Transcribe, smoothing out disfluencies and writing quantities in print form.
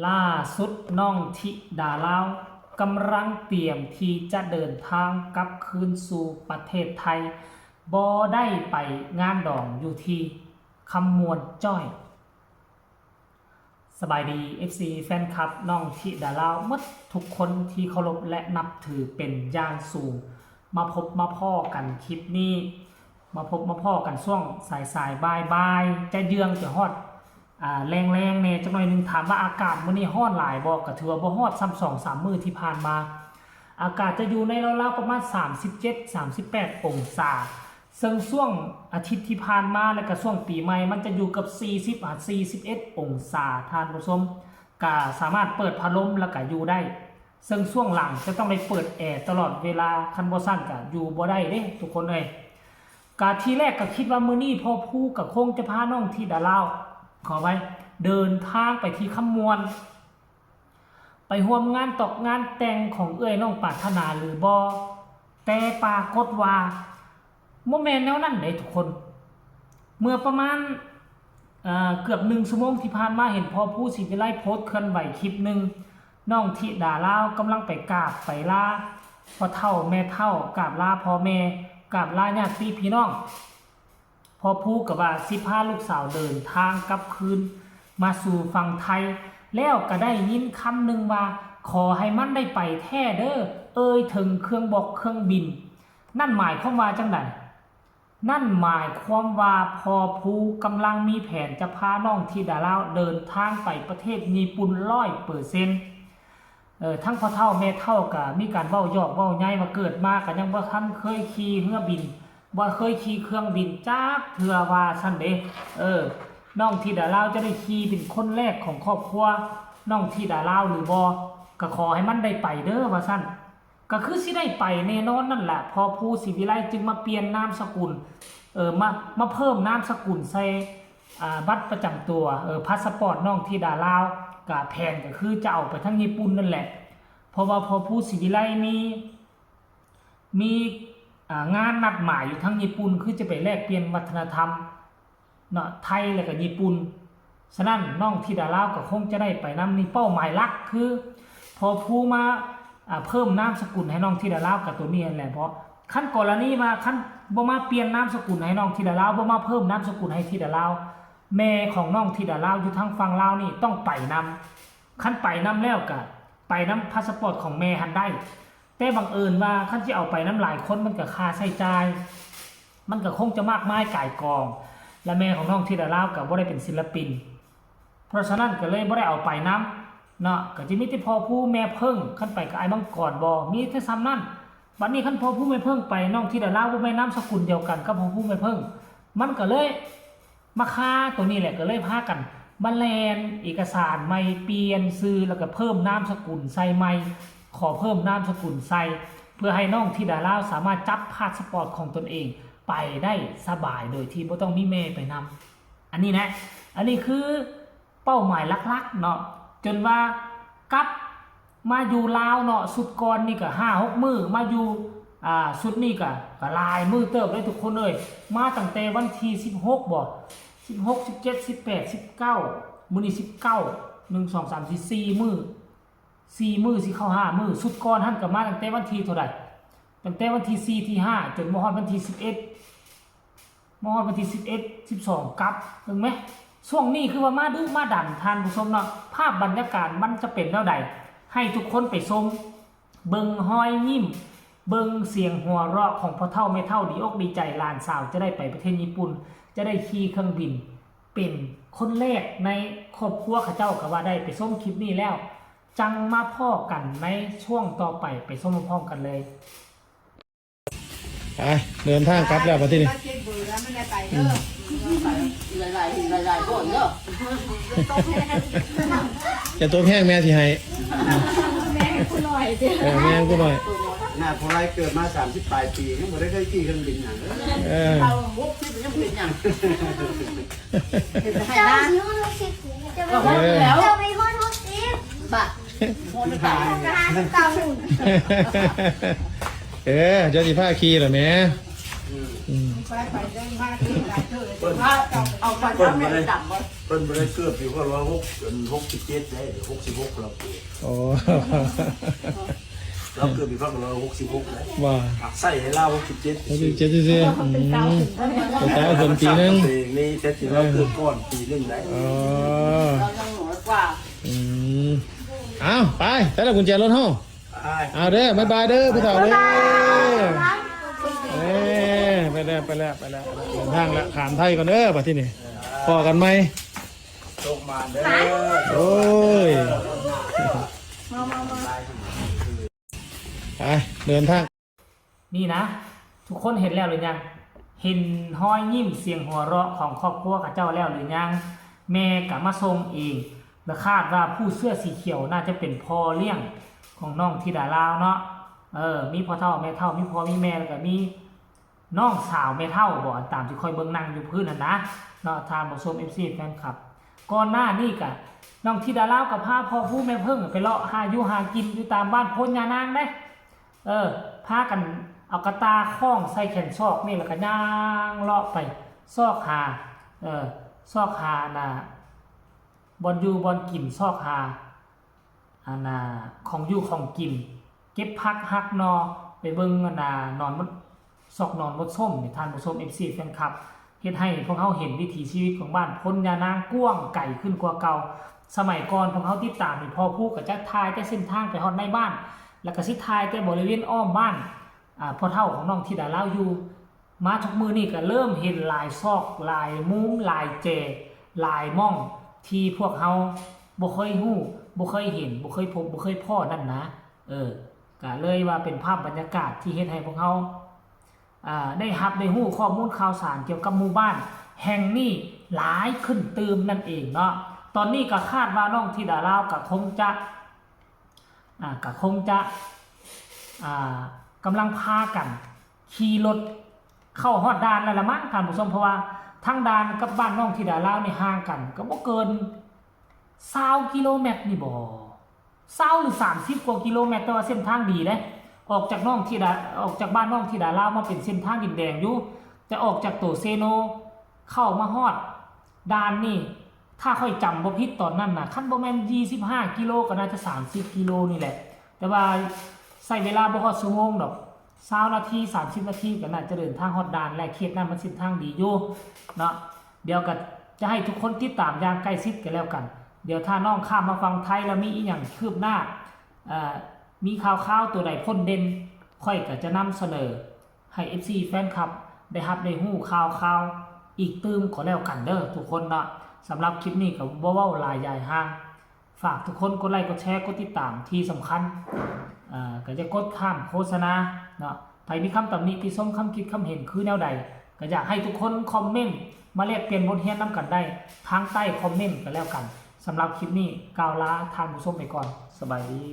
ล่าสุดน้องธิดาลาวกำลังเตรียมที่จะเดินทางกลับคืนสู่ประเทศไทยบ่ได้ไปงานดองอยู่ที่คำมวนจ้อยสบายดี FC แฟนคลับน้องธิดาลาวหมดทุกคนที่เคารพและนับถือเป็นอย่างสูงมาพบมาพ่อกันคลิปนี้มาพบมาพ่อกันช่วงสายบายจะเยืองจะฮอดแรงเนี่ยจังหน่อยนึงถามว่าอากาศมื้อนี้ฮ้อนหลายบ่ก็ถือว่าบ่ฮอดซ้ำ2-3 มื้อที่ผ่านมาอากาศจะอยู่ในราวๆประมาณ37-38 องศาซึ่งช่วงอาทิตย์ที่ผ่านมาและก็ช่วงปีใหม่มันจะอยู่กับ40-41 องศาท่านผู้ชมก็สามารถเปิดพัดลมแล้วก็อยู่ได้ซึ่งช่วงหลังจะต้องได้เปิดแอร์ตลอดเวลาคันบ่ซั่นก็อยู่บ่ได้เด้ทุกคนเอ้ยก็ทีแรกก็คิดว่ามื้อนี้พ่อผู้ก็คงจะพาน้องธิดาลาวขอไว้เดินทางไปที่คำมวนไปร่วมงานตกงานแต่งของเอื้อยน้องปรารถนาหรือบ่แต่ปรากฏว่าโมเมนต์แนวนั้นเลยทุกคนเมื่อประมาณเกือบ1 ชั่วโมงที่ผ่านมาเห็นพ่อผู้ศิวิไลโพสต์เคลื่อนไหวคลิปหนึ่งน้องธิดาลาวกำลังไปกราบไปลาพ่อเฒ่าแม่เฒ่ากราบลาพ่อแม่กราบลาญาติพี่น้องพอพูดกับว่าสิพาลูกสาวเดินทางกลับคืนมาสู่ฝั่งไทยแล้วก็ได้ยินคำหนึ่งว่าขอให้มันได้ไปแท้เด้อถึงเครื่องบอกเครื่องบินนั่นหมายความว่าจังไดนั่นหมายความว่าพอภูกำลังมีแผนจะพาน้องธิดาลาวเดินทางไปประเทศญี่ปุ่น100%ทั้งพ่อเฒ่าแม่เฒ่าก็มีการเว้ายอกเว้าใหญ่มาเกิดมาก็ยังบ่ทันเคยขี่เรือบินบ่เคยขี่เครื่องบินจักเทื่อว่าซั่นเด้น้องธิดาลาวจะได้ขี่เป็นคนแรกของครอบครัวน้องธิดาลาวหรือบ่ก็ขอให้มันได้ไปเด้อว่าซั่นก็คือสิได้ไปแน่นอนนั่นแหละพอผู้ศิวิไลจึงมาเปลี่ยนนามสกุลมาเพิ่มนามสกุลใส่บัตรประจำตัวพาสปอร์ตน้องธิดาลาวก็แผนก็คือจะเอาไปทั้งญี่ปุ่นนั่นแหละเพราะว่าพอผู้ศิวิไลมีงานนัดหมายอยู่ทั้งญี่ปุ่นคือจะไปแลกเปลี่ยนวัฒนธรรมเนาะไทยและก็ญี่ปุ่นฉะนั้นน้องธิดาลาวก็คงจะได้ไปนำนี่เป้าหมายหลักคือพอผู้มาเพิ่มนามสกุลให้น้องธิดาลาวกับตัวนี้แหละเพราะขั้นกรณีมาขั้นบ่มาเปลี่ยนนามสกุลให้น้องธิดาลาวบ่มาเพิ่มนามสกุลให้ธิดาลาวแม่ของน้องธิดาลาวอยู่ทางฝั่งลาวนี่ต้องไปนำขั้นไปนำแล้วก็ไปนำพาสปอร์ตของแม่หันได้แต่บังเอิญว่าขั้นที่เอาไปน้ำหลายคนมันก็ค่าใช้จ่ายมันก็คงจะมากมายก่ายกองและแม่ของน้องธิดาลาวก็บ่ได้เป็นศิลปินเพราะฉะนั้นก็เลยบ่ได้เอาไปน้ำเนาะก็จะมีแต่พ่อผู้แม่เพิ่งขั้นไปกับไอ้มังกรบ่มีแต่ซ้ำนั่นบัดนี้ขั้นพ่อผู้แม่เพิ่งไปน้องธิดาลาวบ่แม่นามสกุลเดียวกันกับพ่อผู้แม่เพิ่งมันก็เลยมาค่าตัวนี้แหละก็เลยพากันมาแลนเอกสารใหม่เปลี่ยนชื่อแล้วก็เพิ่มนามสกุลใส่ใหม่ขอเพิ่มนามสกุลใส่เพื่อให้น้องธิดาลาวสามารถจับพาสปอร์ตของตนเองไปได้สบายโดยที่ไม่ต้องมีแม่ไปนำอันนี้นะอันนี้คือเป้าหมายลักๆเนาะจนว่ากลับมาอยู่ลาวเนาะสุดก่อนนี่ก็5-6 มื้อมาอยู่สุดนี่ก็หลายมื้อเติบเลยทุกคนเลยมาตั้งแต่วันที่16บ่16 17 18 19มื้อนี้19 1 2 3 4 4 มื้อสิเข้า5 มื้อสุดก่อนท่านก็มาตั้งแต่วันที่เท่าใดตั้งแต่วันที่4ที่5จนมาฮอดวันที่11มาฮอดวันที่11 12กลับถึงมั้ยช่วงนี้คือว่ามาดึมาดันท่านผู้ชมเนาะภาพบรรยากาศมันจะเป็นแนวใดให้ทุกคนไปชมเบิ่งหอยยิ้มเบิ่งเสียงหัวเราะของพ่อเฒ่าแม่เฒ่าดีอกดีใจหลานสาวจะได้ไปประเทศญี่ปุ่นจะได้ขี่เครื่องบินเป็นคนแรกในครอบครัวเขาเจ้าก็ว่าได้ไปชมคลิปนี้แล้วจังมาพ่อกันในช่วงต่อไปชมพร้อมกันเลยไปเดินทางกลับแล้วประเทศนี้หลายคนเนาะจะตัวแห้งแม่ที่ให้แม่กูหน่อยแม่กูหน่อยน่าพอไรเกิดมา30 ปลายปียังไม่ได้เคยขี่เครื่องบินอย่างเอาวุบที่ยังเป็นอย่างเจ้าสิฮอด60จะไปฮอดแล้วจะไปฮอด60บ้าโมนตายเจ้าสิผ้าขี่เหรอแม่ไปได้มากที่หลายเธอเอาไปทำไม่ดับบ่ เพิ่นบ่ได้เกือบอยู่ก็167ได้หรือ66เราเกิด โอ้ เราเกิดอยู่ก็166ได้ ว่า หักไส้ให้เรา67 เขาดีเจ็ดซื่อๆเป็นสาวคนปีนึง นี่แต่ที่เราเกิดก่อนปีนึงได้ อ๋อ เรายังน้อยกว่า อืมเอาไปแต่ละกุญแจรถห้อง อ้าย เอาเด้อบ๊ายบายเด้อพี่เฒ่าเด้อไปแล้วเดินทางแล้วขามไทยก่อนเด้อบัดที่นี่พอกันไหม โชคมาเด้อ โอ้ยไปเดินทาง นี่นะ ทุกคนเห็นแล้วหรือยังเห็นห้อยยิ้มเสียงหัวเราะของครอบครัวกับเจ้าแล้วหรือยังแม่กับมาส่งเองและคาดว่าผู้เสื้อสีเขียวน่าจะเป็นพ่อเลี้ยงของน้องธิดาลาวเนาะมีพ่อเฒ่าแม่เฒ่ามีพ่อมีแม่แล้วก็มีน้องสาวแม่เฒ่าบ่ตามที่คอยเบิ่งนั่งอยู่พื้นนั่นนะเนาะทานผู้ชม FC แฟนคลับก่อนหน้านี้ก็น้องธิดาลาวกับพาพ่อผู้แม่เพิ่งไปเลาะหาอยู่หากินอยู่ตามบ้านโพนยานางได้พากันเอากระตาคล้องใส่แขนซอกนี่แล้วก็ย่างเลาะไปซอกหาซอกหาน่ะบอนอยู่บอนกินซอกหาอันน่ะของอยู่ของกินเก็บพักฮักนอไปเบิ่งอันน่ะนอนมดซอกนอนมดส้มนี่ทานผู้ชม FC แฟนคลับเฮ็ดให้พวกเขาเห็นวิถีชีวิตของบ้านพ้นยานางกว้างไก่ขึ้นกว่าเก่าสมัยก่อนพวกเขาติดตามนี่พอผู้ก็จะทายแต่เส้นทางไปฮอดในบ้านแล้วก็สิทายแต่บริเวณอ้อมบ้านพ่อเฒ่าของน้องธิดาลาวอยู่มาทุกมือนี่ก็เริ่มเห็นลายซอกลายมุ้งลายเจลายม่องที่พวกเขาบ่เคยฮู้บ่เคยเห็นบ่เคยพบบ่เคยพ้อนั่นนะก็เลยว่าเป็นภาพบรรยากาศที่เฮ็ดให้พวกเขาได้รับได้ฮู้ข้อมูลข่าวสารเกี่ยวกับหมู่บ้านแห่งนี้หลายขึ้นตืมนั่นเองเนาะตอนนี้ก็คาดว่าน้องธิดาลาวก็คงจะกำลังพากันขี่รถเข้าฮอดด่านแล้วละมั้งท่านผู้ชมเพราะว่าทางด่านกับบ้านน้องธิดาลาวนี่ห่างกันก็บ่เกิน20กิโลเมตรนี่บ่20หรือ30กว่ากิโลเมตรแต่ว่าเส้นทางดีเด้ออกจากบ้านน้องธิดาลาวมาเป็นเส้นทางดินแดงอยู่จะออกจากโตเซโนเข้ามาฮอดด่านนี่ถ้าค่อยจำบ่ผิดตอนนั้นน่ะคันบ่แม่น25กิโลก็น่าจะ30กิโลนี่แหละแต่ว่าใช้เวลาบ่ฮอดชั่วโมงดอก20นาที30นาทีก็น่าจะเดินทางฮอดด่านและเขตนั้นมันเส้นทางดีอยู่เนาะเดี๋ยวก็จะให้ทุกคนติดตามอย่างใกล้ชิดกันแล้วกันเดี๋ยวถ้าน้องข้ามมาฟังไทยแล้วมีอีหยังคืบหน้ามีข่าวๆตัวใดพ้นเด่นค่อยก็จะนำเสนอให้ FC แฟนคลับได้รับได้ฮู้ข่าวอีกตืมก็แล้วกันเด้อทุกคนเนาะสำหรับคลิปนี้ก็บ่เว้าหลายใหญ่ห่างฝากทุกคนกดไลค์กดแชร์กดติดตามที่สำคัญก็จะกดข้ามโฆษณาเนาะใครมีคำตำหนิที่ส้มคำคิดคำเห็นคือแนวใดก็อยากให้ทุกคนคอมเมนต์มาแลกเปลี่ยนบทเรียนนำกันได้ทางใต้คอมเมนต์ก็แล้วกันสำหรับคลิปนี้กล่าวลาทานผู้ชมไปก่อนสบายดี